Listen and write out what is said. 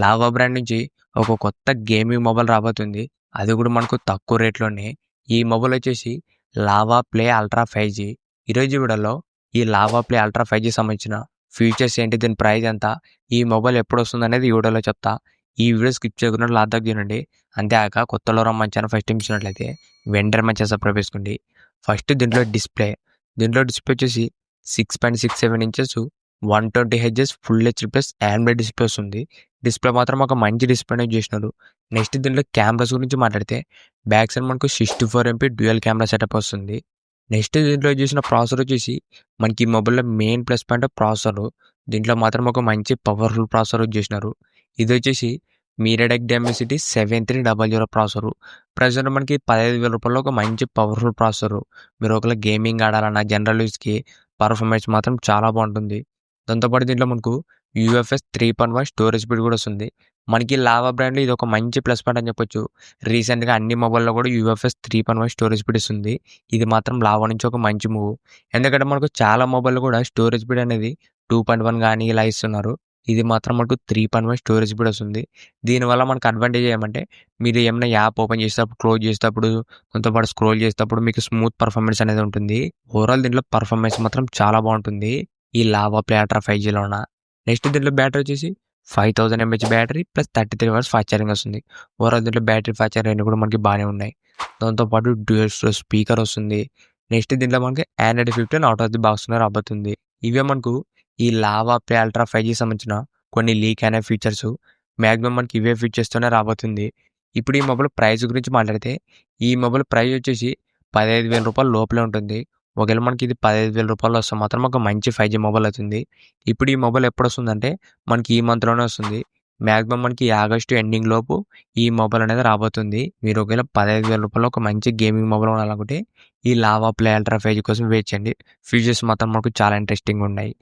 Lava brand నుంచి ఒక కొత్త గేమింగ్ మొబైల్ రాబోతుంది. అది కూడా మనకు తక్కువ రేట్లోనే. ఈ మొబైల్ వచ్చేసి లావా ప్లే అల్ట్రా 5G. ఈరోజు వీడియోలో ఈ లావా ప్లే అల్ట్రా 5G సంబంధించిన ఫీచర్స్ ఏంటి, దీని ప్రైస్ ఎంత, ఈ మొబైల్ ఎప్పుడు వస్తుంది అనేది ఈ వీడియోలో చెప్తా. ఈ వీడియో స్కిప్ చేయకుండా లాస్ట్ దాకా చూడండి. అంతేకాక కొత్తలో మన ఛానల్ ఫస్ట్ టైం చూసినట్లయితే వెంటనే మన ఛానల్ సబ్స్క్రైబ్ చేసుకోండి. ఫస్ట్ దీంట్లో డిస్ప్లే వచ్చేసి 6.67 inches 120Hz full HD plus Android display వస్తుంది. డిస్ప్లే మాత్రం ఒక మంచి డిస్ప్లేనే చేసినారు. నెక్స్ట్ దీంట్లో కెమెరాస్ గురించి మాట్లాడితే బ్యాక్ సైడ్ మనకు 64MP డ్యూయల్ కెమెరా సెటప్ వస్తుంది. నెక్స్ట్ దీంట్లో చేసిన ప్రాసెసర్ వచ్చేసి మనకి ఈ మొబైల్లో మెయిన్ ప్లస్ పాయింట్ ప్రాసెసర్. దీంట్లో మాత్రం ఒక మంచి పవర్ఫుల్ ప్రాసెసర్ చేసినారు. ఇది వచ్చేసి మీడియాటెక్ డైమెన్సిటీ 7300 ప్రాసెసర్. ప్రజెంట్ మనకి 15,000 రూపాయల్లో ఒక మంచి పవర్ఫుల్ ప్రాసెసర్. మీరు ఒకవేళ గేమింగ్ ఆడాలన్నా జనరల్ యూస్కి పర్ఫార్మెన్స్ మాత్రం చాలా బాగుంటుంది. దాంతోపాటు దీంట్లో మనకు UFS 3.1 స్టోరేజ్ స్పీడ్ కూడా వస్తుంది. మనకి లావా బ్రాండ్లో ఇది ఒక మంచి ప్లస్ పాయింట్ అని చెప్పొచ్చు. రీసెంట్గా అన్ని మొబైల్లో కూడా UFS 3.1 స్టోరేజ్ స్పీడ్ ఇస్తుంది. ఇది మాత్రం లావా నుంచి ఒక మంచి మూవ్. ఎందుకంటే మనకు చాలా మొబైల్లో కూడా స్టోరేజ్ స్పీడ్ అనేది 2.1 కానీ ఇలా ఇస్తున్నారు. ఇది మాత్రం మనకు 3.1 స్టోరేజ్ స్పీడ్ వస్తుంది. దీనివల్ల మనకు అడ్వాంటేజ్ ఏమంటే మీరు ఏమైనా యాప్ ఓపెన్ చేసేటప్పుడు, క్లోజ్ చేసేటప్పుడు, కొంతపాటు స్క్రోల్ చేసేటప్పుడు మీకు స్మూత్ పర్ఫార్మెన్స్ అనేది ఉంటుంది. ఓవరాల్ దీంట్లో పర్ఫార్మెన్స్ మాత్రం చాలా బాగుంటుంది ఈ లావా ప్లే అల్ట్రా 5Gలోన. నెక్స్ట్ దీంట్లో బ్యాటరీ వచ్చేసి 5000 mAh battery plus 33 hours fast charging వస్తుంది. ఓవరాల్ దీంట్లో బ్యాటరీ ఫాస్ట్ ఛార్జింగ్ కూడా మనకి బాగానే ఉన్నాయి. దాంతోపాటు డ్యూయల్ స్పీకర్ వస్తుంది. నెక్స్ట్ దీంట్లో మనకి Android 15 out of the box రాబోతుంది. ఇవే మనకు ఈ లావా ప్లే అల్ట్రా 5G సంబంధించిన కొన్ని లీక్ అయిన ఫీచర్స్. మ్యాక్సిమం మనకి ఇవే ఫీచర్స్తోనే రాబోతుంది. ఇప్పుడు ఈ మొబైల్ ప్రైస్ గురించి మాట్లాడితే ఈ మొబైల్ ప్రైస్ వచ్చేసి 15,000 రూపాయల లోపలే ఉంటుంది. ఒకవేళ మనకి ఇది 15,000 రూపాయలు వస్తే మాత్రం ఒక మంచి 5G మొబైల్ అవుతుంది. ఇప్పుడు ఈ మొబైల్ ఎప్పుడు వస్తుందంటే మనకి ఈ మంత్లోనే వస్తుంది. మ్యాక్సిమం మనకి ఆగస్టు ఎండింగ్ లోపు ఈ మొబైల్ అనేది రాబోతుంది. మీరు ఒకవేళ 15,000 రూపాయలు ఒక మంచి గేమింగ్ మొబైల్ కొనాలనుకుంటే ఈ లావా ప్లే అల్ట్రా 5G కోసం వెయిట్ చేయండి. ఫీచర్స్ మాత్రం మనకు చాలా ఇంట్రెస్టింగ్ ఉన్నాయి.